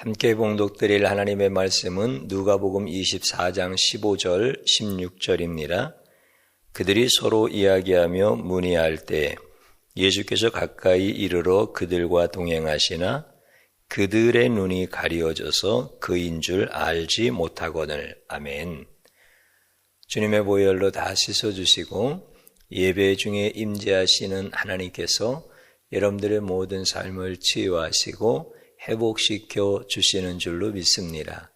함께 봉독드릴 하나님의 말씀은 누가복음 24장 15절 16절입니다. 그들이 서로 이야기하며 문의할 때 예수께서 가까이 이르러 그들과 동행하시나 그들의 눈이 가리워져서 그인 줄 알지 못하거늘. 아멘. 주님의 보혈로 다 씻어주시고 예배 중에 임재하시는 하나님께서 여러분들의 모든 삶을 치유하시고 회복시켜 주시는 줄로 믿습니다.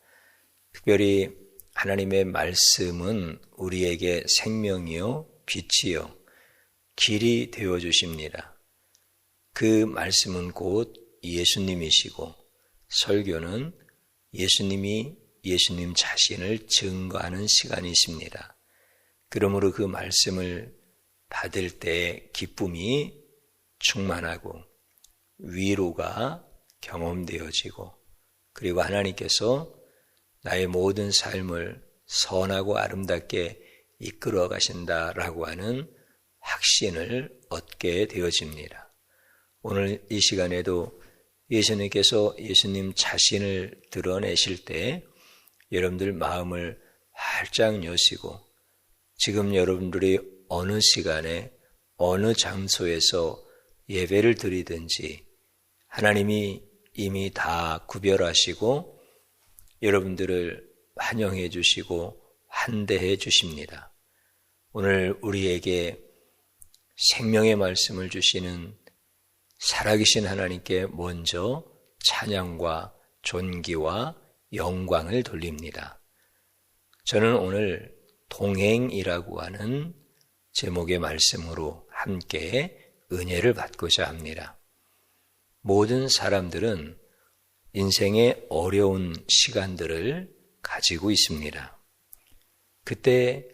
특별히 하나님의 말씀은 우리에게 생명이요 빛이요 길이 되어 주십니다. 그 말씀은 곧 예수님이시고 설교는 예수님이 예수님 자신을 증거하는 시간이십니다. 그러므로 그 말씀을 받을 때 기쁨이 충만하고 위로가 경험되어지고 그리고 하나님께서 나의 모든 삶을 선하고 아름답게 이끌어 가신다라고 하는 확신을 얻게 되어집니다. 오늘 이 시간에도 예수님께서 예수님 자신을 드러내실 때 여러분들 마음을 활짝 여시고 지금 여러분들이 어느 시간에 어느 장소에서 예배를 드리든지 하나님이 이미 다 구별하시고 여러분들을 환영해 주시고 환대해 주십니다. 오늘 우리에게 생명의 말씀을 주시는 살아계신 하나님께 먼저 찬양과 존귀와 영광을 돌립니다. 저는 오늘 동행이라고 하는 제목의 말씀으로 함께 은혜를 받고자 합니다. 모든 사람들은 인생의 어려운 시간들을 가지고 있습니다. 그때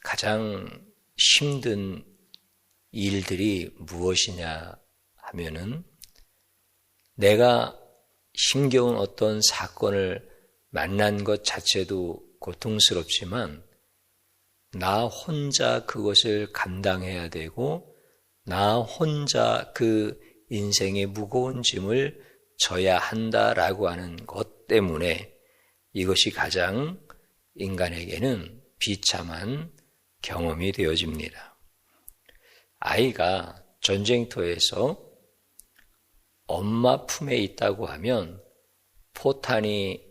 가장 힘든 일들이 무엇이냐 하면은 내가 힘겨운 어떤 사건을 만난 것 자체도 고통스럽지만 나 혼자 그것을 감당해야 되고 나 혼자 그 인생의 무거운 짐을 져야 한다라고 하는 것 때문에 이것이 가장 인간에게는 비참한 경험이 되어집니다. 아이가 전쟁터에서 엄마 품에 있다고 하면 포탄이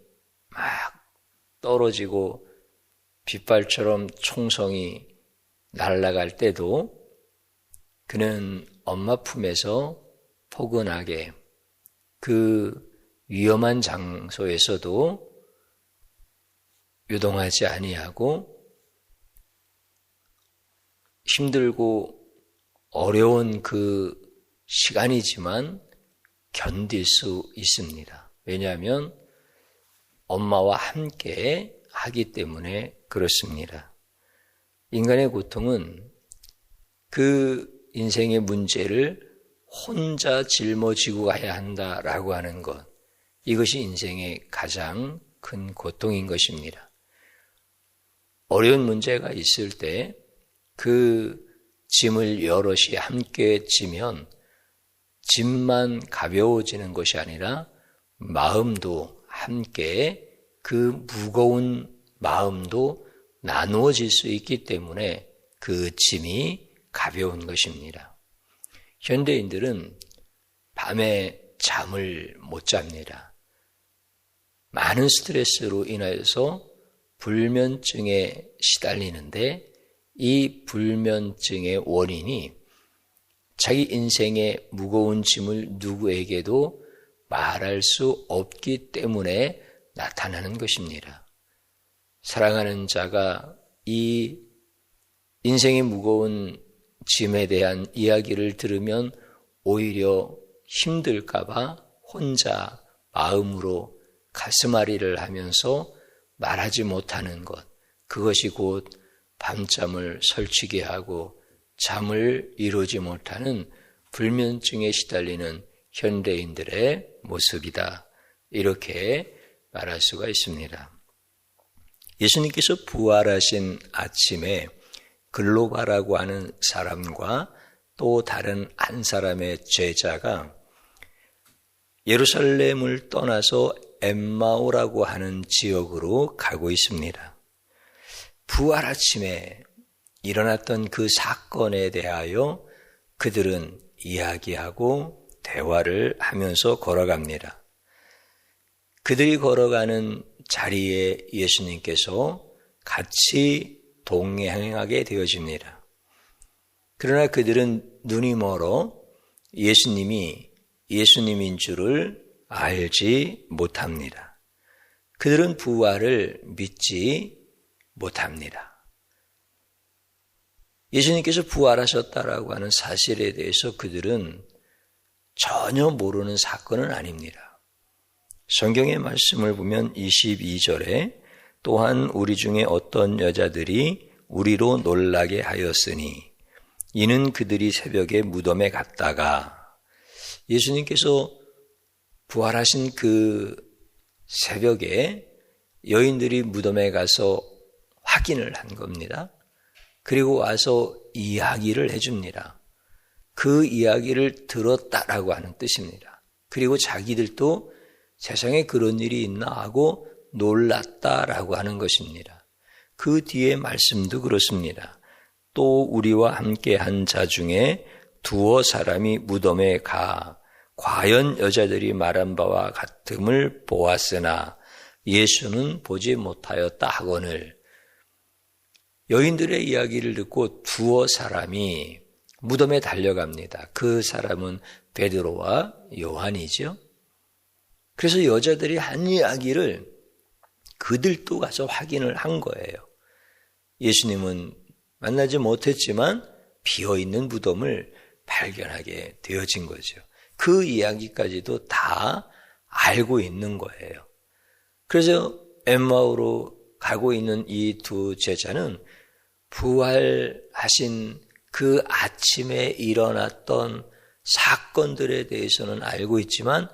막 떨어지고 빗발처럼 총성이 날아갈 때도 그는 엄마 품에서 포근하게 그 위험한 장소에서도 요동하지 아니하고 힘들고 어려운 그 시간이지만 견딜 수 있습니다. 왜냐하면 엄마와 함께 하기 때문에 그렇습니다. 인간의 고통은 그 인생의 문제를 혼자 짊어지고 가야 한다라고 하는 것, 이것이 인생의 가장 큰 고통인 것입니다. 어려운 문제가 있을 때 그 짐을 여럿이 함께 지면 짐만 가벼워지는 것이 아니라 마음도 함께 그 무거운 마음도 나누어질 수 있기 때문에 그 짐이 가벼운 것입니다. 현대인들은 밤에 잠을 못 잡니다. 많은 스트레스로 인하여서 불면증에 시달리는데 이 불면증의 원인이 자기 인생의 무거운 짐을 누구에게도 말할 수 없기 때문에 나타나는 것입니다. 사랑하는 자가 이 인생의 무거운 짐에 대한 이야기를 들으면 오히려 힘들까봐 혼자 마음으로 가슴앓이를 하면서 말하지 못하는 것, 그것이 곧 밤잠을 설치게 하고 잠을 이루지 못하는 불면증에 시달리는 현대인들의 모습이다. 이렇게 말할 수가 있습니다. 예수님께서 부활하신 아침에 글로바라고 하는 사람과 또 다른 한 사람의 제자가 예루살렘을 떠나서 엠마오라고 하는 지역으로 가고 있습니다. 부활 아침에 일어났던 그 사건에 대하여 그들은 이야기하고 대화를 하면서 걸어갑니다. 그들이 걸어가는 자리에 예수님께서 같이 동행하게 되어집니다. 그러나 그들은 눈이 멀어 예수님이 예수님인 줄을 알지 못합니다. 그들은 부활을 믿지 못합니다. 예수님께서 부활하셨다라고 하는 사실에 대해서 그들은 전혀 모르는 사건은 아닙니다. 성경의 말씀을 보면 22절에 또한 우리 중에 어떤 여자들이 우리로 놀라게 하였으니 이는 그들이 새벽에 무덤에 갔다가 예수님께서 부활하신 그 새벽에 여인들이 무덤에 가서 확인을 한 겁니다. 그리고 와서 이야기를 해줍니다. 그 이야기를 들었다라고 하는 뜻입니다. 그리고 자기들도 세상에 그런 일이 있나 하고 놀랐다라고 하는 것입니다. 그 뒤에 말씀도 그렇습니다. 또 우리와 함께 한 자 중에 두어 사람이 무덤에 가 과연 여자들이 말한 바와 같음을 보았으나 예수는 보지 못하였다 하거늘 여인들의 이야기를 듣고 두어 사람이 무덤에 달려갑니다. 그 사람은 베드로와 요한이죠. 그래서 여자들이 한 이야기를 그들도 가서 확인을 한 거예요. 예수님은 만나지 못했지만 비어있는 무덤을 발견하게 되어진 거죠. 그 이야기까지도 다 알고 있는 거예요. 그래서 엠마오로 가고 있는 이 두 제자는 부활하신 그 아침에 일어났던 사건들에 대해서는 알고 있지만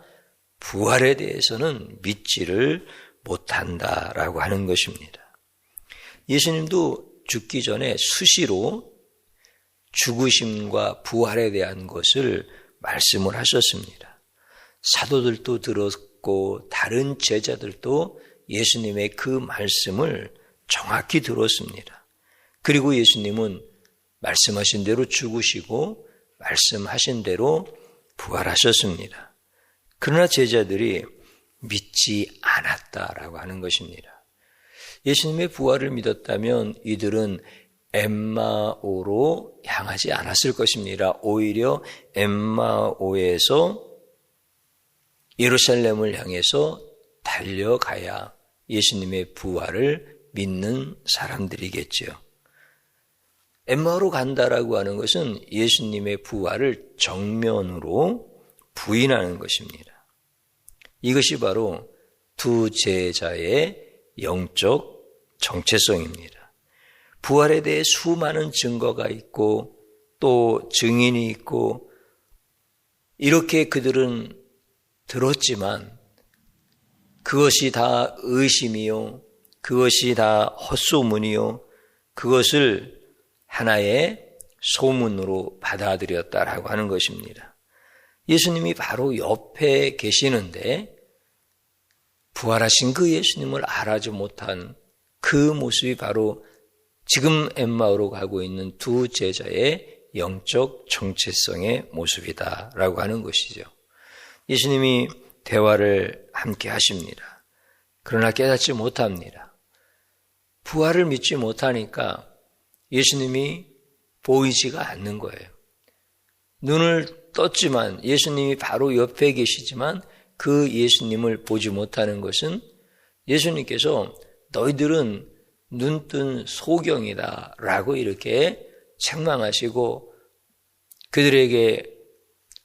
부활에 대해서는 믿지를 못한다라고 하는 것입니다. 예수님도 죽기 전에 수시로 죽으심과 부활에 대한 것을 말씀을 하셨습니다. 사도들도 들었고 다른 제자들도 예수님의 그 말씀을 정확히 들었습니다. 그리고 예수님은 말씀하신 대로 죽으시고 말씀하신 대로 부활하셨습니다. 그러나 제자들이 믿지 않았다라고 하는 것입니다. 예수님의 부활을 믿었다면 이들은 엠마오로 향하지 않았을 것입니다. 오히려 엠마오에서 예루살렘을 향해서 달려가야 예수님의 부활을 믿는 사람들이겠죠. 엠마오로 간다라고 하는 것은 예수님의 부활을 정면으로 부인하는 것입니다. 이것이 바로 두 제자의 영적 정체성입니다. 부활에 대해 수많은 증거가 있고 또 증인이 있고 이렇게 그들은 들었지만 그것이 다 의심이요, 그것이 다 헛소문이요, 그것을 하나의 소문으로 받아들였다라고 하는 것입니다. 예수님이 바로 옆에 계시는데 부활하신 그 예수님을 알아지 못한 그 모습이 바로 지금 엠마오로 가고 있는 두 제자의 영적 정체성의 모습이다라고 하는 것이죠. 예수님이 대화를 함께 하십니다. 그러나 깨닫지 못합니다. 부활을 믿지 못하니까 예수님이 보이지가 않는 거예요. 눈을 떴지만 예수님이 바로 옆에 계시지만 그 예수님을 보지 못하는 것은 예수님께서 너희들은 눈뜬 소경이다 라고 이렇게 책망하시고 그들에게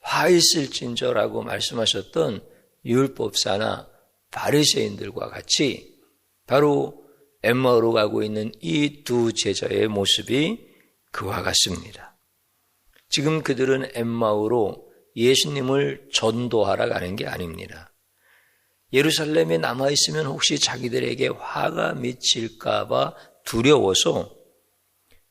화 있을진저라고 말씀하셨던 율법사나 바리새인들과 같이 바로 엠마오로 가고 있는 이 두 제자의 모습이 그와 같습니다. 지금 그들은 엠마오로 예수님을 전도하러 가는 게 아닙니다. 예루살렘에 남아있으면 혹시 자기들에게 화가 미칠까 봐 두려워서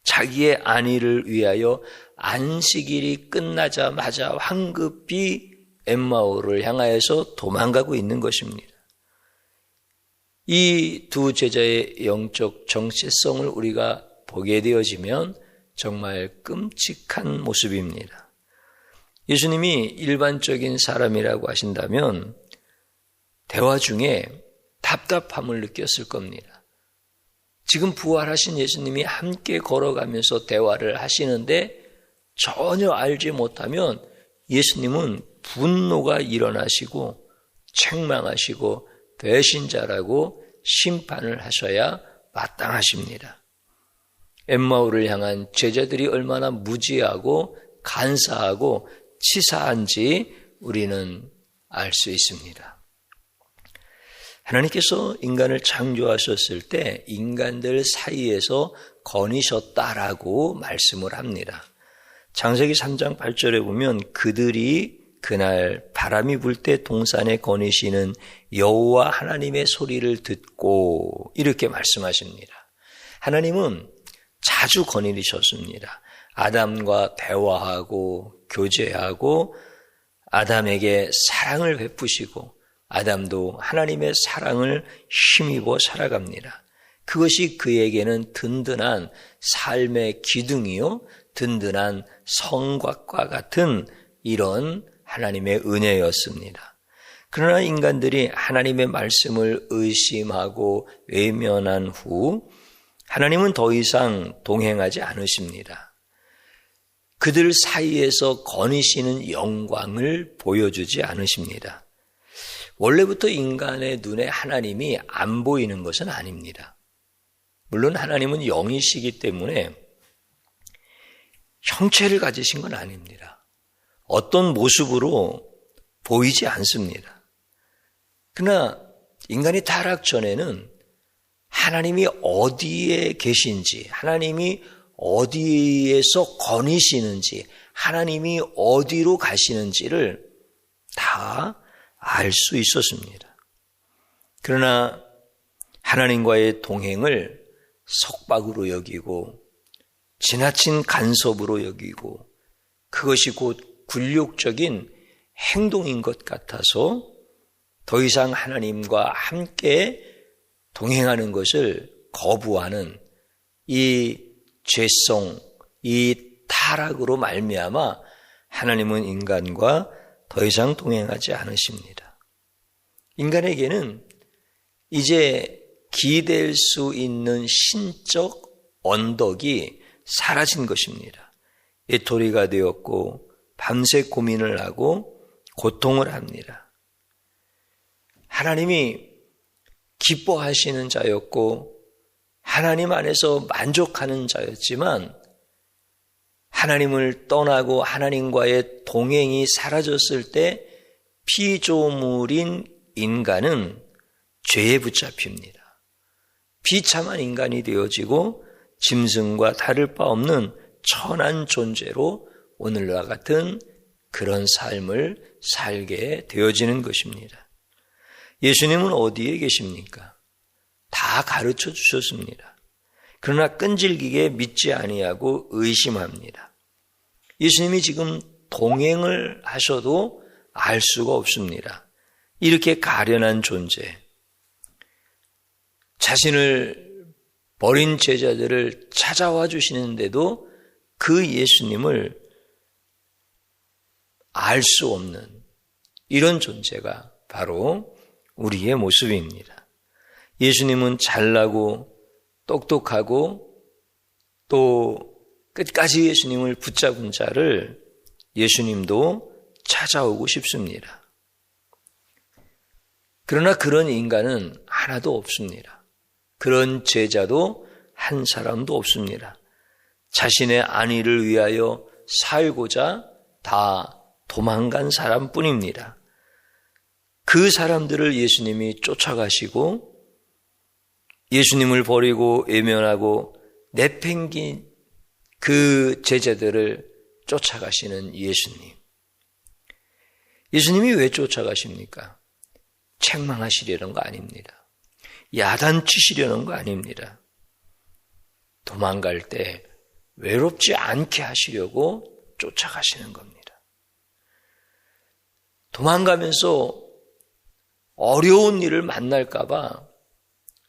자기의 안위를 위하여 안식일이 끝나자마자 황급히 엠마오를 향하여서 도망가고 있는 것입니다. 이 두 제자의 영적 정체성을 우리가 보게 되어지면 정말 끔찍한 모습입니다. 예수님이 일반적인 사람이라고 하신다면 대화 중에 답답함을 느꼈을 겁니다. 지금 부활하신 예수님이 함께 걸어가면서 대화를 하시는데 전혀 알지 못하면 예수님은 분노가 일어나시고 책망하시고 배신자라고 심판을 하셔야 마땅하십니다. 엠마오를 향한 제자들이 얼마나 무지하고 간사하고 치사한지 우리는 알 수 있습니다. 하나님께서 인간을 창조하셨을 때 인간들 사이에서 거니셨다라고 말씀을 합니다. 창세기 3장 8절에 보면 그들이 그날 바람이 불 때 동산에 거니시는 여호와 하나님의 소리를 듣고 이렇게 말씀하십니다. 하나님은 자주 거니셨습니다. 아담과 대화하고 교제하고 아담에게 사랑을 베푸시고 아담도 하나님의 사랑을 힘입어 살아갑니다. 그것이 그에게는 든든한 삶의 기둥이요, 든든한 성곽과 같은 이런 하나님의 은혜였습니다. 그러나 인간들이 하나님의 말씀을 의심하고 외면한 후 하나님은 더 이상 동행하지 않으십니다. 그들 사이에서 거니시는 영광을 보여주지 않으십니다. 원래부터 인간의 눈에 하나님이 안 보이는 것은 아닙니다. 물론 하나님은 영이시기 때문에 형체를 가지신 건 아닙니다. 어떤 모습으로 보이지 않습니다. 그러나 인간이 타락 전에는 하나님이 어디에 계신지, 하나님이 어디에서 거니시는지, 하나님이 어디로 가시는지를 다 알 수 있었습니다. 그러나 하나님과의 동행을 속박으로 여기고 지나친 간섭으로 여기고 그것이 곧 굴욕적인 행동인 것 같아서 더 이상 하나님과 함께 동행하는 것을 거부하는 이 죄성, 이 타락으로 말미암아 하나님은 인간과 더 이상 동행하지 않으십니다. 인간에게는 이제 기댈 수 있는 신적 언덕이 사라진 것입니다. 외톨이가 되었고 밤새 고민을 하고 고통을 합니다. 하나님이 기뻐하시는 자였고 하나님 안에서 만족하는 자였지만 하나님을 떠나고 하나님과의 동행이 사라졌을 때 피조물인 인간은 죄에 붙잡힙니다. 비참한 인간이 되어지고 짐승과 다를 바 없는 천한 존재로 오늘과 같은 그런 삶을 살게 되어지는 것입니다. 예수님은 어디에 계십니까? 다 가르쳐 주셨습니다. 그러나 끈질기게 믿지 아니하고 의심합니다. 예수님이 지금 동행을 하셔도 알 수가 없습니다. 이렇게 가련한 존재, 자신을 버린 제자들을 찾아와 주시는데도 그 예수님을 알 수 없는 이런 존재가 바로 우리의 모습입니다. 예수님은 잘나고 똑똑하고 또 끝까지 예수님을 붙잡은 자를 예수님도 찾아오고 싶습니다. 그러나 그런 인간은 하나도 없습니다. 그런 제자도 한 사람도 없습니다. 자신의 안위를 위하여 살고자 다 도망간 사람뿐입니다. 그 사람들을 예수님이 쫓아가시고 예수님을 버리고 외면하고 내팽긴 그 제자들을 쫓아가시는 예수님. 예수님이 왜 쫓아가십니까? 책망하시려는 거 아닙니다. 야단치시려는 거 아닙니다. 도망갈 때 외롭지 않게 하시려고 쫓아가시는 겁니다. 도망가면서 어려운 일을 만날까 봐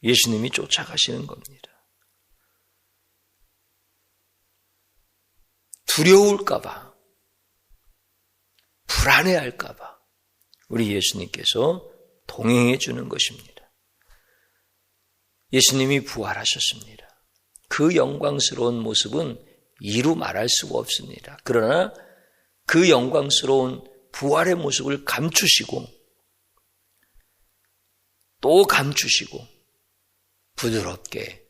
예수님이 쫓아가시는 겁니다. 두려울까봐, 불안해할까봐 우리 예수님께서 동행해 주는 것입니다. 예수님이 부활하셨습니다. 그 영광스러운 모습은 이루 말할 수가 없습니다. 그러나 그 영광스러운 부활의 모습을 감추시고 또 감추시고 부드럽게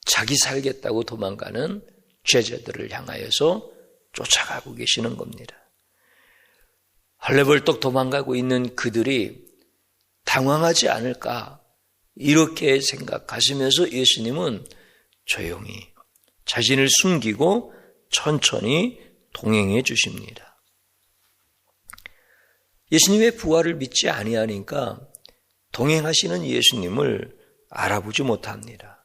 자기 살겠다고 도망가는 제자들을 향하여서 쫓아가고 계시는 겁니다. 헐레벌떡 도망가고 있는 그들이 당황하지 않을까 이렇게 생각하시면서 예수님은 조용히 자신을 숨기고 천천히 동행해 주십니다. 예수님의 부활을 믿지 아니하니까 동행하시는 예수님을 알아보지 못합니다.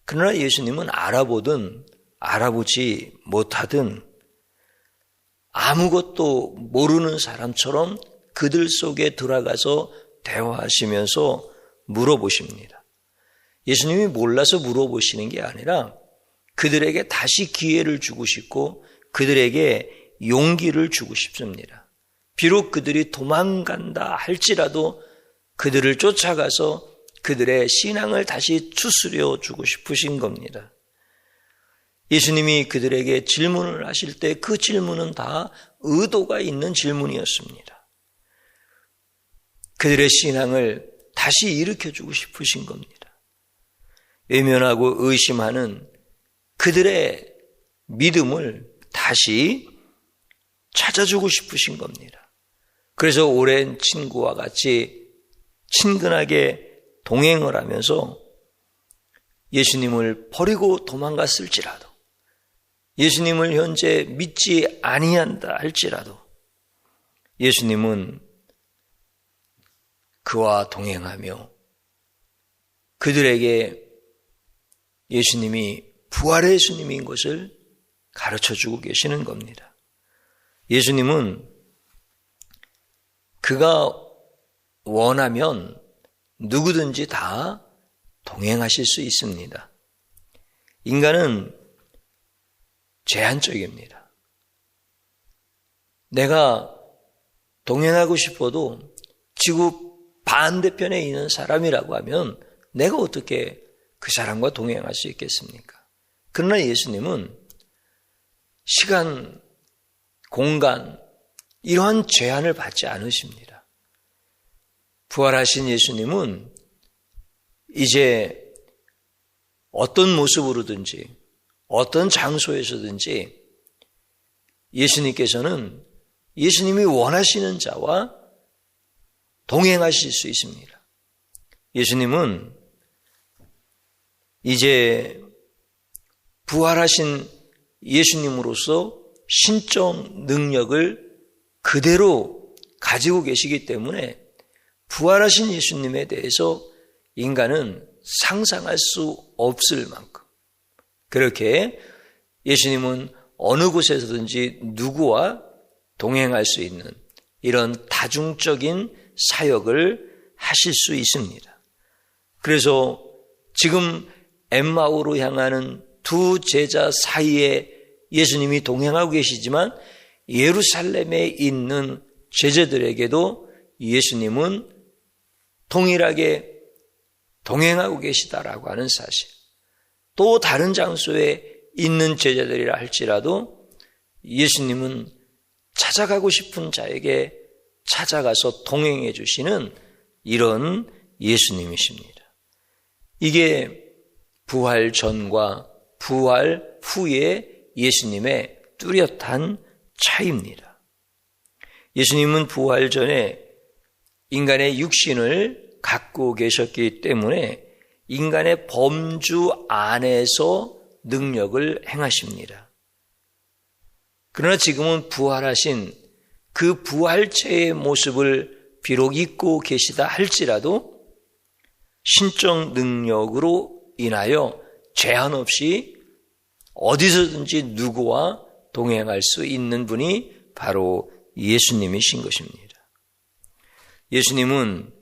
그러나 예수님은 알아보든 알아보지 못하든 아무것도 모르는 사람처럼 그들 속에 들어가서 대화하시면서 물어보십니다. 예수님이 몰라서 물어보시는 게 아니라 그들에게 다시 기회를 주고 싶고 그들에게 용기를 주고 싶습니다. 비록 그들이 도망간다 할지라도 그들을 쫓아가서 그들의 신앙을 다시 추스려 주고 싶으신 겁니다. 예수님이 그들에게 질문을 하실 때 그 질문은 다 의도가 있는 질문이었습니다. 그들의 신앙을 다시 일으켜주고 싶으신 겁니다. 외면하고 의심하는 그들의 믿음을 다시 찾아주고 싶으신 겁니다. 그래서 오랜 친구와 같이 친근하게 동행을 하면서 예수님을 버리고 도망갔을지라도 예수님을 현재 믿지 아니한다 할지라도 예수님은 그와 동행하며 그들에게 예수님이 부활의 예수님인 것을 가르쳐주고 계시는 겁니다. 예수님은 그가 원하면 누구든지 다 동행하실 수 있습니다. 인간은 제한적입니다. 내가 동행하고 싶어도 지구 반대편에 있는 사람이라고 하면 내가 어떻게 그 사람과 동행할 수 있겠습니까? 그러나 예수님은 시간, 공간 이러한 제한을 받지 않으십니다. 부활하신 예수님은 이제 어떤 모습으로든지 어떤 장소에서든지 예수님께서는 예수님이 원하시는 자와 동행하실 수 있습니다. 예수님은 이제 부활하신 예수님으로서 신적 능력을 그대로 가지고 계시기 때문에 부활하신 예수님에 대해서 인간은 상상할 수 없을 만큼 그렇게 예수님은 어느 곳에서든지 누구와 동행할 수 있는 이런 다중적인 사역을 하실 수 있습니다. 그래서 지금 엠마오로 향하는 두 제자 사이에 예수님이 동행하고 계시지만 예루살렘에 있는 제자들에게도 예수님은 동일하게 동행하고 계시다라고 하는 사실, 또 다른 장소에 있는 제자들이라 할지라도 예수님은 찾아가고 싶은 자에게 찾아가서 동행해 주시는 이런 예수님이십니다. 이게 부활 전과 부활 후의 예수님의 뚜렷한 차이입니다. 예수님은 부활 전에 인간의 육신을 갖고 계셨기 때문에 인간의 범주 안에서 능력을 행하십니다. 그러나 지금은 부활하신 그 부활체의 모습을 비록 잊고 계시다 할지라도 신적 능력으로 인하여 제한 없이 어디서든지 누구와 동행할 수 있는 분이 바로 예수님이신 것입니다. 예수님은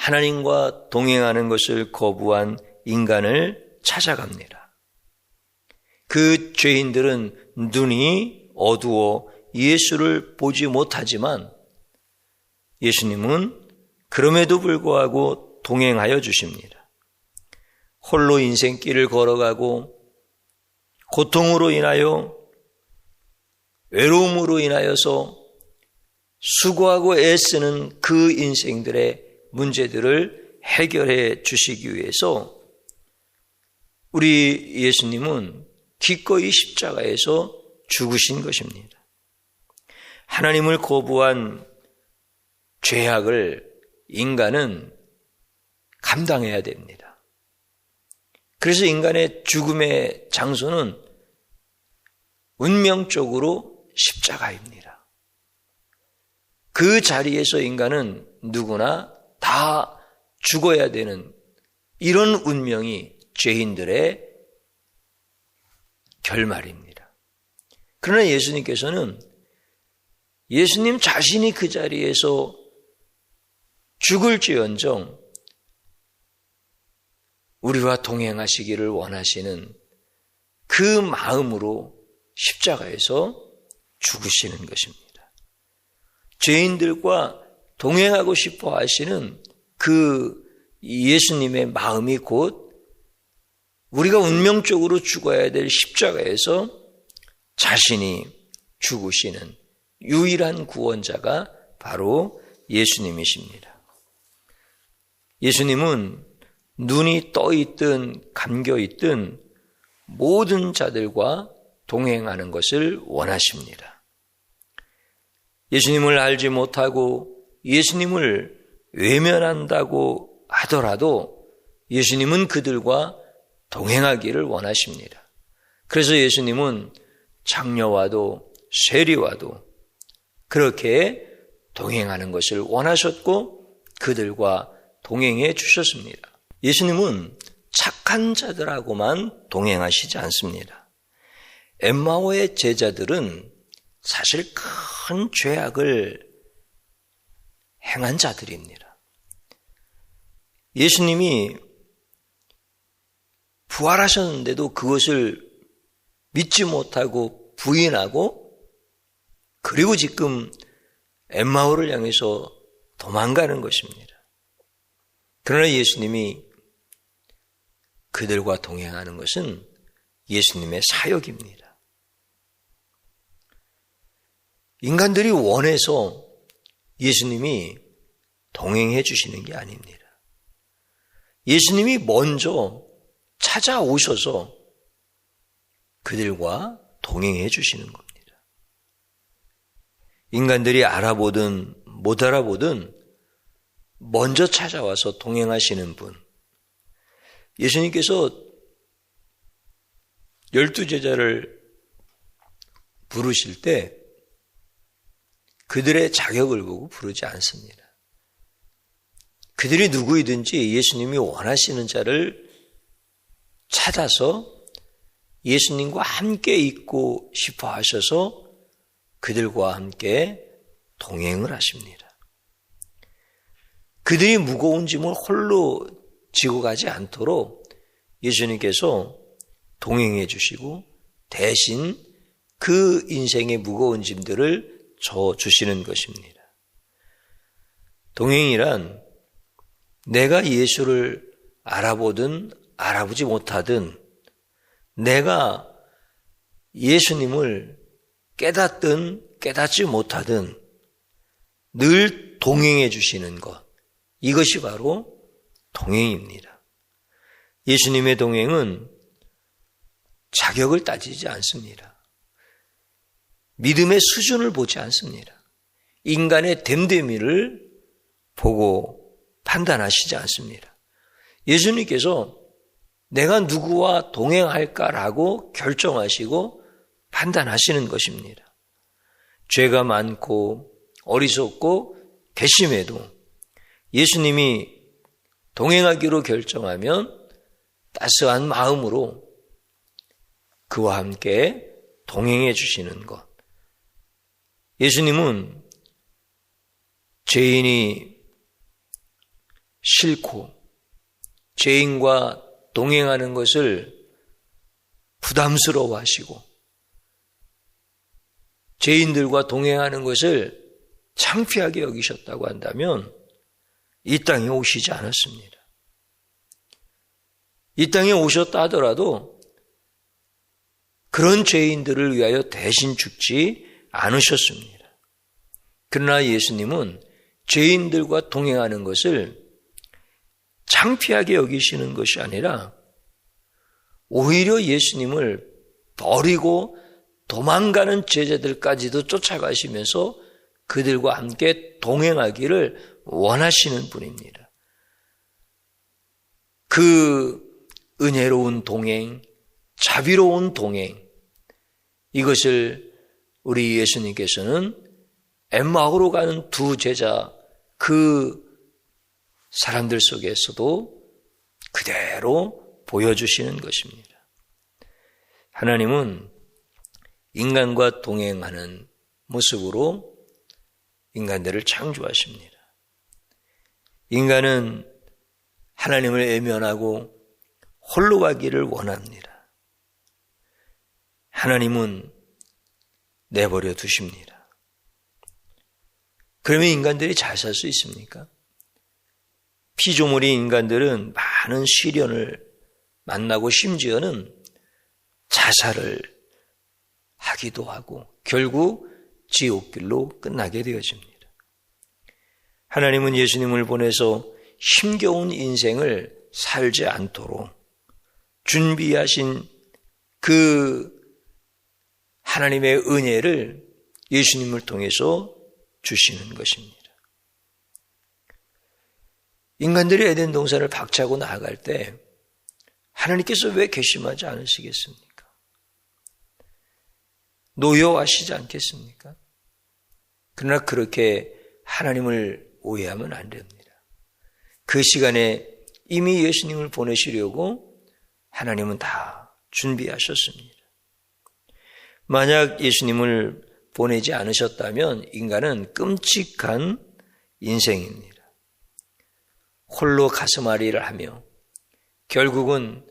하나님과 동행하는 것을 거부한 인간을 찾아갑니다. 그 죄인들은 눈이 어두워 예수를 보지 못하지만 예수님은 그럼에도 불구하고 동행하여 주십니다. 홀로 인생길을 걸어가고 고통으로 인하여 외로움으로 인하여서 수고하고 애쓰는 그 인생들의 문제들을 해결해 주시기 위해서 우리 예수님은 기꺼이 십자가에서 죽으신 것입니다. 하나님을 거부한 죄악을 인간은 감당해야 됩니다. 그래서 인간의 죽음의 장소는 운명적으로 십자가입니다. 그 자리에서 인간은 누구나 다 죽어야 되는 이런 운명이 죄인들의 결말입니다. 그러나 예수님께서는 예수님 자신이 그 자리에서 죽을지언정 우리와 동행하시기를 원하시는 그 마음으로 십자가에서 죽으시는 것입니다. 죄인들과 동행하고 싶어 하시는 그 예수님의 마음이 곧 우리가 운명적으로 죽어야 될 십자가에서 자신이 죽으시는 유일한 구원자가 바로 예수님이십니다. 예수님은 눈이 떠 있든 감겨 있든 모든 자들과 동행하는 것을 원하십니다. 예수님을 알지 못하고 예수님을 외면한다고 하더라도 예수님은 그들과 동행하기를 원하십니다. 그래서 예수님은 장녀와도 세리와도 그렇게 동행하는 것을 원하셨고 그들과 동행해 주셨습니다. 예수님은 착한 자들하고만 동행하시지 않습니다. 엠마오의 제자들은 사실 큰 죄악을 행한 자들입니다. 예수님이 부활하셨는데도 그것을 믿지 못하고 부인하고 그리고 지금 엠마오를 향해서 도망가는 것입니다. 그러나 예수님이 그들과 동행하는 것은 예수님의 사역입니다. 인간들이 원해서 예수님이 동행해 주시는 게 아닙니다. 예수님이 먼저 찾아오셔서 그들과 동행해 주시는 겁니다. 인간들이 알아보든 못 알아보든 먼저 찾아와서 동행하시는 분. 예수님께서 12제자를 부르실 때 그들의 자격을 보고 부르지 않습니다. 그들이 누구이든지 예수님이 원하시는 자를 찾아서 예수님과 함께 있고 싶어 하셔서 그들과 함께 동행을 하십니다. 그들이 무거운 짐을 홀로 지고 가지 않도록 예수님께서 동행해 주시고 대신 그 인생의 무거운 짐들을 져 주시는 것입니다. 동행이란 내가 예수를 알아보든 알아보지 못하든 내가 예수님을 깨닫든 깨닫지 못하든 늘 동행해 주시는 것, 이것이 바로 동행입니다. 예수님의 동행은 자격을 따지지 않습니다. 믿음의 수준을 보지 않습니다. 인간의 됨됨이를 보고 판단하시지 않습니다. 예수님께서 내가 누구와 동행할까라고 결정하시고 판단하시는 것입니다. 죄가 많고 어리석고 괘씸해도 예수님이 동행하기로 결정하면 따스한 마음으로 그와 함께 동행해 주시는 것. 예수님은 죄인이 싫고 죄인과 동행하는 것을 부담스러워하시고 죄인들과 동행하는 것을 창피하게 여기셨다고 한다면 이 땅에 오시지 않았습니다. 이 땅에 오셨다 하더라도 그런 죄인들을 위하여 대신 죽지 않으셨습니다. 그러나 예수님은 죄인들과 동행하는 것을 창피하게 여기시는 것이 아니라 오히려 예수님을 버리고 도망가는 제자들까지도 쫓아가시면서 그들과 함께 동행하기를 원하시는 분입니다. 그 은혜로운 동행, 자비로운 동행, 이것을 우리 예수님께서는 엠마오로 가는 두 제자, 그 사람들 속에서도 그대로 보여주시는 것입니다. 하나님은 인간과 동행하는 모습으로 인간들을 창조하십니다. 인간은 하나님을 외면하고 홀로 가기를 원합니다. 하나님은 내버려 두십니다. 그러면 인간들이 잘 살 수 있습니까? 피조물인 인간들은 많은 시련을 만나고 심지어는 자살을 하기도 하고 결국 지옥길로 끝나게 되어집니다. 하나님은 예수님을 보내서 힘겨운 인생을 살지 않도록 준비하신 그 하나님의 은혜를 예수님을 통해서 주시는 것입니다. 인간들이 에덴 동산을 박차고 나아갈 때 하나님께서 왜 괘씸하지 않으시겠습니까? 노여워하시지 않겠습니까? 그러나 그렇게 하나님을 오해하면 안 됩니다. 그 시간에 이미 예수님을 보내시려고 하나님은 다 준비하셨습니다. 만약 예수님을 보내지 않으셨다면 인간은 끔찍한 인생입니다. 홀로 가슴앓이를 하며 결국은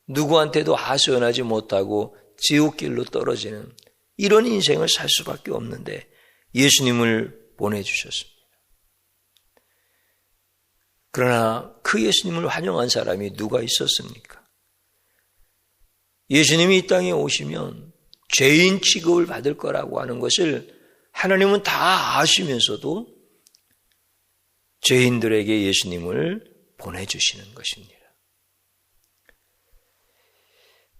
누구한테도 하소연하지 못하고 지옥길로 떨어지는 이런 인생을 살 수밖에 없는데 예수님을 보내주셨습니다. 그러나 그 예수님을 환영한 사람이 누가 있었습니까? 예수님이 이 땅에 오시면 죄인 취급을 받을 거라고 하는 것을 하나님은 다 아시면서도 죄인들에게 예수님을 보내주시는 것입니다.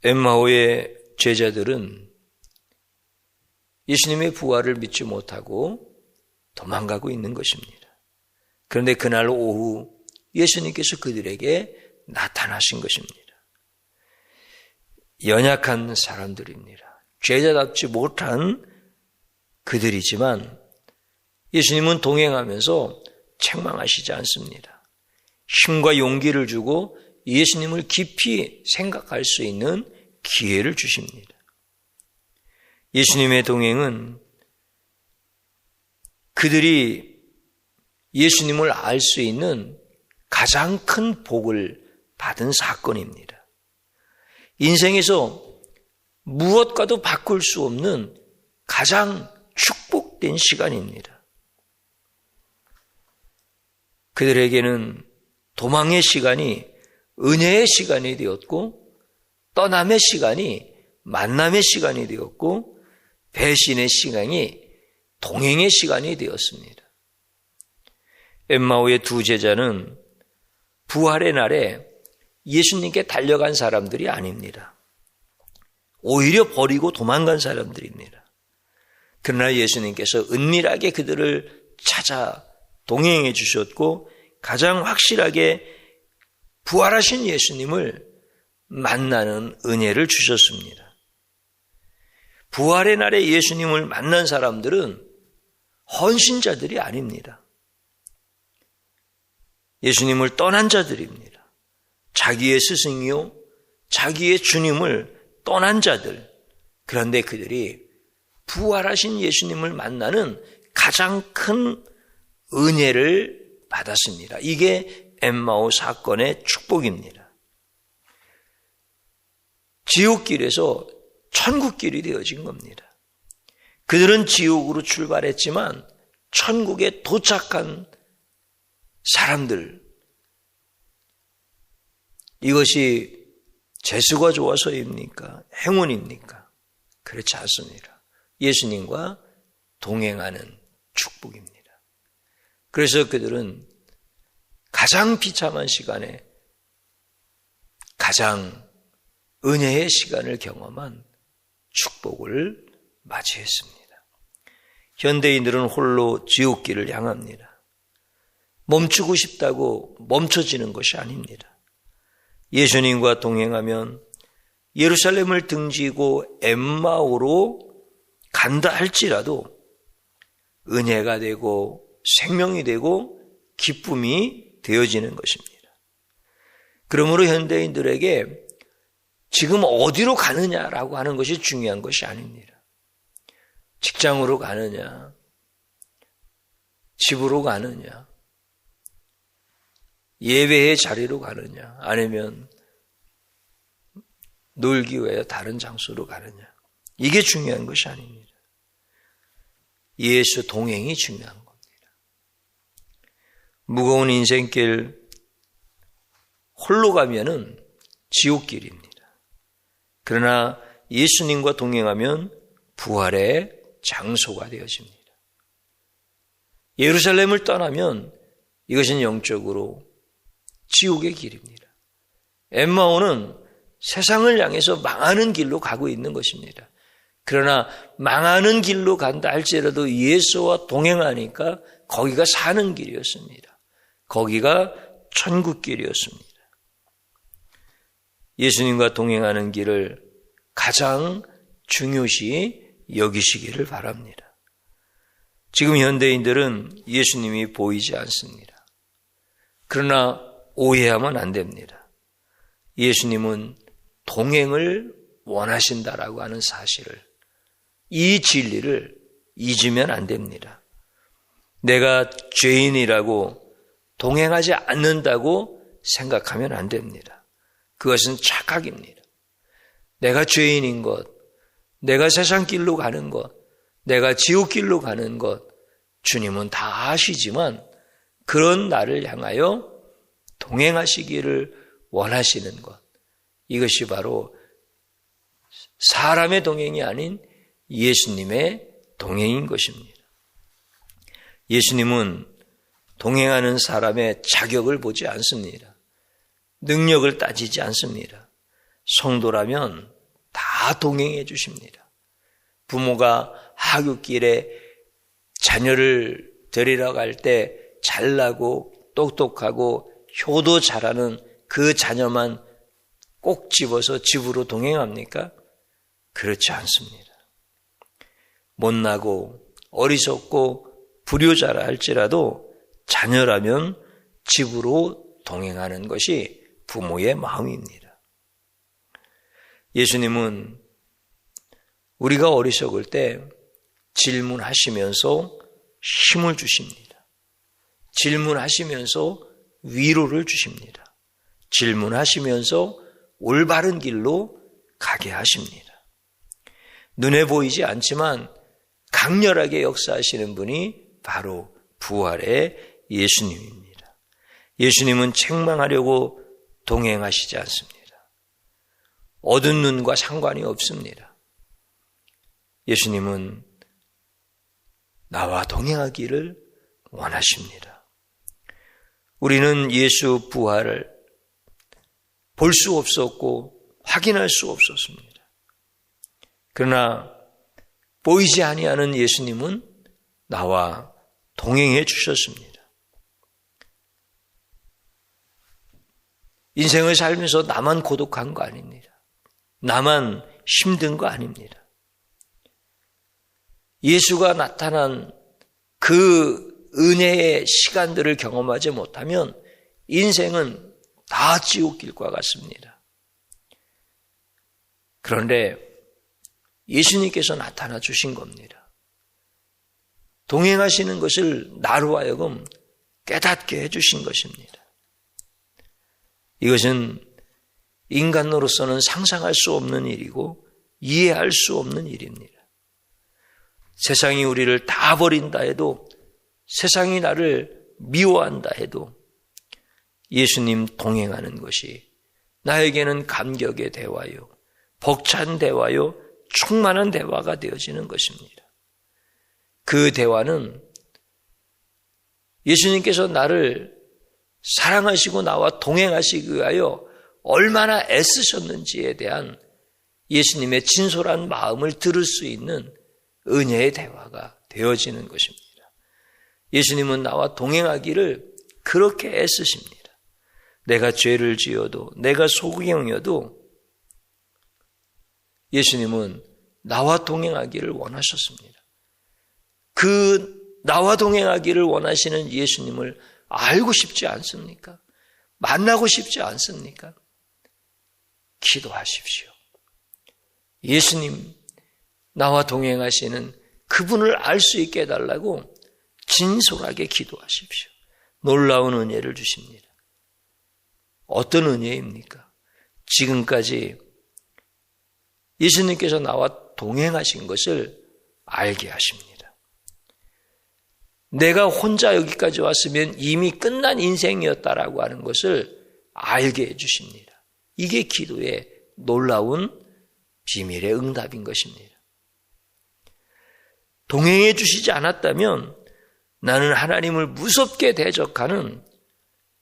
엠마오의 제자들은 예수님의 부활을 믿지 못하고 도망가고 있는 것입니다. 그런데 그날 오후 예수님께서 그들에게 나타나신 것입니다. 연약한 사람들입니다. 제자답지 못한 그들이지만 예수님은 동행하면서 책망하시지 않습니다. 힘과 용기를 주고 예수님을 깊이 생각할 수 있는 기회를 주십니다. 예수님의 동행은 그들이 예수님을 알 수 있는 가장 큰 복을 받은 사건입니다. 인생에서 무엇과도 바꿀 수 없는 가장 축복된 시간입니다. 그들에게는 도망의 시간이 은혜의 시간이 되었고 떠남의 시간이 만남의 시간이 되었고 배신의 시간이 동행의 시간이 되었습니다. 엠마오의 두 제자는 부활의 날에 예수님께 달려간 사람들이 아닙니다. 오히려 버리고 도망간 사람들입니다. 그러나 예수님께서 은밀하게 그들을 찾아 동행해 주셨고 가장 확실하게 부활하신 예수님을 만나는 은혜를 주셨습니다. 부활의 날에 예수님을 만난 사람들은 헌신자들이 아닙니다. 예수님을 떠난 자들입니다. 자기의 스승이요, 자기의 주님을 떠난 자들. 그런데 그들이 부활하신 예수님을 만나는 가장 큰 은혜를 받았습니다. 이게 엠마오 사건의 축복입니다. 지옥길에서 천국길이 되어진 겁니다. 그들은 지옥으로 출발했지만 천국에 도착한 사람들, 이것이 재수가 좋아서입니까? 행운입니까? 그렇지 않습니다. 예수님과 동행하는 축복입니다. 그래서 그들은 가장 비참한 시간에 가장 은혜의 시간을 경험한 축복을 맞이했습니다. 현대인들은 홀로 지옥길을 향합니다. 멈추고 싶다고 멈춰지는 것이 아닙니다. 예수님과 동행하면 예루살렘을 등지고 엠마오로 간다 할지라도 은혜가 되고 생명이 되고 기쁨이 되어지는 것입니다. 그러므로 현대인들에게 지금 어디로 가느냐라고 하는 것이 중요한 것이 아닙니다. 직장으로 가느냐, 집으로 가느냐, 예배의 자리로 가느냐, 아니면 놀기 위해 다른 장소로 가느냐, 이게 중요한 것이 아닙니다. 예수 동행이 중요한 겁니다. 무거운 인생길 홀로 가면은 지옥길입니다. 그러나 예수님과 동행하면 부활의 장소가 되어집니다. 예루살렘을 떠나면 이것은 영적으로 지옥의 길입니다. 엠마오는 세상을 향해서 망하는 길로 가고 있는 것입니다. 그러나 망하는 길로 간다 할지라도 예수와 동행하니까 거기가 사는 길이었습니다. 거기가 천국길이었습니다. 예수님과 동행하는 길을 가장 중요시 여기시기를 바랍니다. 지금 현대인들은 예수님이 보이지 않습니다. 그러나 오해하면 안 됩니다. 예수님은 동행을 원하신다라고 하는 사실을, 이 진리를 잊으면 안 됩니다. 내가 죄인이라고 동행하지 않는다고 생각하면 안 됩니다. 그것은 착각입니다. 내가 죄인인 것, 내가 세상 길로 가는 것, 내가 지옥 길로 가는 것, 주님은 다 아시지만 그런 나를 향하여 동행하시기를 원하시는 것, 이것이 바로 사람의 동행이 아닌 예수님의 동행인 것입니다. 예수님은 동행하는 사람의 자격을 보지 않습니다. 능력을 따지지 않습니다. 성도라면 다 동행해 주십니다. 부모가 하굣길에 자녀를 데리러 갈 때 잘나고 똑똑하고 효도 잘하는 그 자녀만 꼭 집어서 집으로 동행합니까? 그렇지 않습니다. 못나고 어리석고 불효자라 할지라도 자녀라면 집으로 동행하는 것이 부모의 마음입니다. 예수님은 우리가 어리석을 때 질문하시면서 힘을 주십니다. 질문하시면서 위로를 주십니다. 질문하시면서 올바른 길로 가게 하십니다. 눈에 보이지 않지만 강렬하게 역사하시는 분이 바로 부활의 예수님입니다. 예수님은 책망하려고 동행하시지 않습니다. 어두운 눈과 상관이 없습니다. 예수님은 나와 동행하기를 원하십니다. 우리는 예수 부활을 볼 수 없었고 확인할 수 없었습니다. 그러나 보이지 아니하는 예수님은 나와 동행해 주셨습니다. 인생을 살면서 나만 고독한 거 아닙니다. 나만 힘든 거 아닙니다. 예수가 나타난 그 은혜의 시간들을 경험하지 못하면 인생은 다 지옥길과 같습니다. 그런데 예수님께서 나타나 주신 겁니다. 동행하시는 것을 나로 하여금 깨닫게 해주신 것입니다. 이것은 인간으로서는 상상할 수 없는 일이고 이해할 수 없는 일입니다. 세상이 우리를 다 버린다 해도, 세상이 나를 미워한다 해도 예수님 동행하는 것이 나에게는 감격의 대화요, 벅찬 대화요, 충만한 대화가 되어지는 것입니다. 그 대화는 예수님께서 나를 사랑하시고 나와 동행하시기 위하여 얼마나 애쓰셨는지에 대한 예수님의 진솔한 마음을 들을 수 있는 은혜의 대화가 되어지는 것입니다. 예수님은 나와 동행하기를 그렇게 애쓰십니다. 내가 죄를 지어도, 내가 소경이어도 예수님은 나와 동행하기를 원하셨습니다. 그 나와 동행하기를 원하시는 예수님을 알고 싶지 않습니까? 만나고 싶지 않습니까? 기도하십시오. 예수님, 나와 동행하시는 그분을 알 수 있게 해달라고 진솔하게 기도하십시오. 놀라운 은혜를 주십니다. 어떤 은혜입니까? 지금까지 예수님께서 나와 동행하신 것을 알게 하십니다. 내가 혼자 여기까지 왔으면 이미 끝난 인생이었다라고 하는 것을 알게 해주십니다. 이게 기도의 놀라운 비밀의 응답인 것입니다. 동행해 주시지 않았다면 나는 하나님을 무섭게 대적하는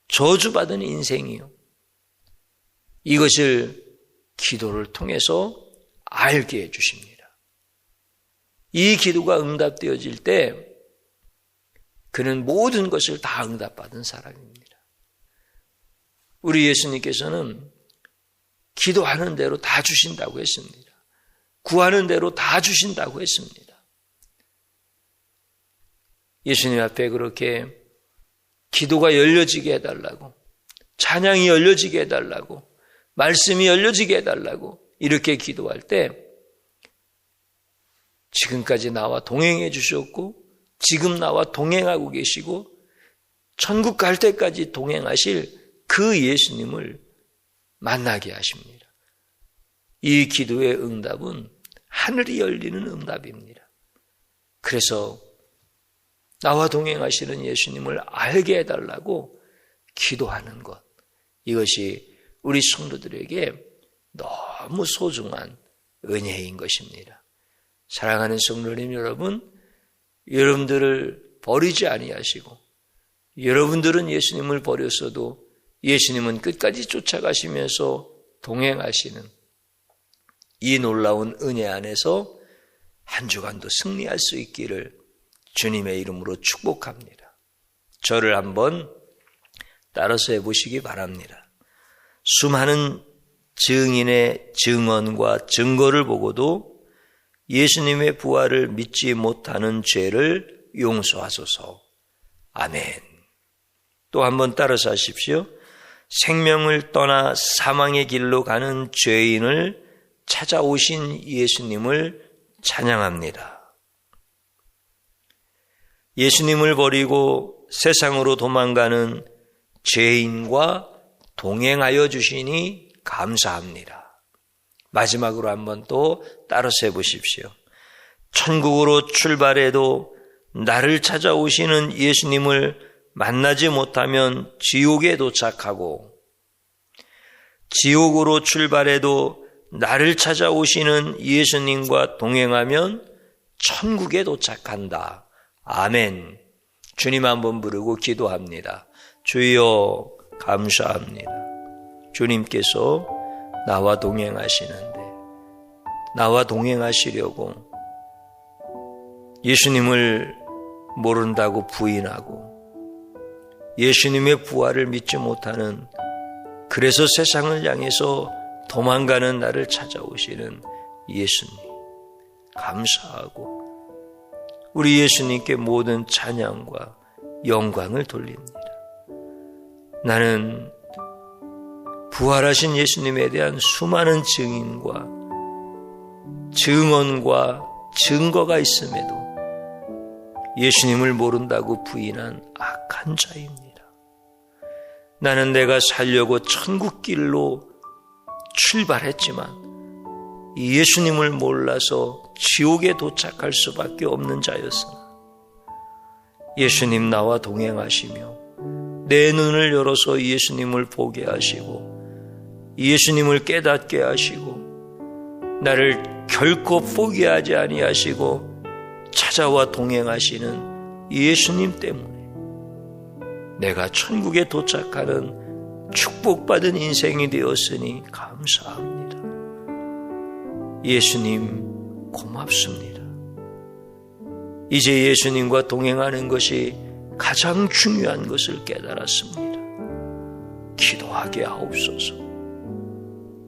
저주받은 인생이요, 이것을 기도를 통해서 알게 해주십니다. 이 기도가 응답되어질 때 그는 모든 것을 다 응답받은 사람입니다. 우리 예수님께서는 기도하는 대로 다 주신다고 했습니다. 구하는 대로 다 주신다고 했습니다. 예수님 앞에 그렇게 기도가 열려지게 해달라고, 찬양이 열려지게 해달라고, 말씀이 열려지게 해달라고 이렇게 기도할 때 지금까지 나와 동행해 주셨고 지금 나와 동행하고 계시고 천국 갈 때까지 동행하실 그 예수님을 만나게 하십니다. 이 기도의 응답은 하늘이 열리는 응답입니다. 그래서 나와 동행하시는 예수님을 알게 해달라고 기도하는 것, 이것이 우리 성도들에게 너무 소중한 은혜인 것입니다. 사랑하는 성도님 여러분, 여러분들을 버리지 아니하시고 여러분들은 예수님을 버렸어도 예수님은 끝까지 쫓아가시면서 동행하시는 이 놀라운 은혜 안에서 한 주간도 승리할 수 있기를 주님의 이름으로 축복합니다. 저를 한번 따라서 해보시기 바랍니다. 수많은 증인의 증언과 증거를 보고도 예수님의 부활을 믿지 못하는 죄를 용서하소서. 아멘. 또 한번 따라서 하십시오. 생명을 떠나 사망의 길로 가는 죄인을 찾아오신 예수님을 찬양합니다. 예수님을 버리고 세상으로 도망가는 죄인과 동행하여 주시니 감사합니다. 마지막으로 한번 또 따라서 해보십시오. 천국으로 출발해도 나를 찾아오시는 예수님을 만나지 못하면 지옥에 도착하고, 지옥으로 출발해도 나를 찾아오시는 예수님과 동행하면 천국에 도착한다. 아멘. 주님 한번 부르고 기도합니다. 주여 감사합니다. 주님께서 나와 동행하시는데, 나와 동행하시려고 예수님을 모른다고 부인하고 예수님의 부활을 믿지 못하는, 그래서 세상을 향해서 도망가는 나를 찾아오시는 예수님 감사하고 우리 예수님께 모든 찬양과 영광을 돌립니다. 나는 부활하신 예수님에 대한 수많은 증인과 증언과 증거가 있음에도 예수님을 모른다고 부인한 악한 자입니다. 나는 내가 살려고 천국 길로 출발했지만 예수님을 몰라서 지옥에 도착할 수밖에 없는 자였으나 예수님 나와 동행하시며 내 눈을 열어서 예수님을 보게 하시고 예수님을 깨닫게 하시고 나를 결코 포기하지 아니하시고 찾아와 동행하시는 예수님 때문에 내가 천국에 도착하는 축복받은 인생이 되었으니 감사합니다. 예수님 고맙습니다. 이제 예수님과 동행하는 것이 가장 중요한 것을 깨달았습니다. 기도하게 하옵소서.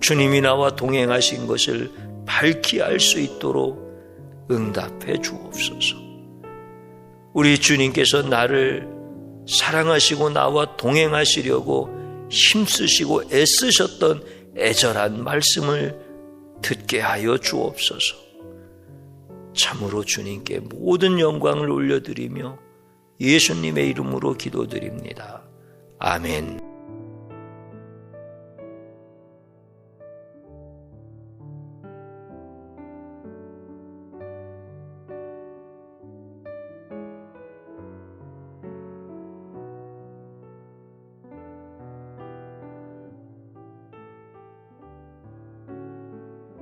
주님이 나와 동행하신 것을 밝히 알 수 있도록 응답해 주옵소서. 우리 주님께서 나를 사랑하시고 나와 동행하시려고 힘쓰시고 애쓰셨던 애절한 말씀을 듣게 하여 주옵소서. 참으로 주님께 모든 영광을 올려드리며 예수님의 이름으로 기도드립니다. 아멘.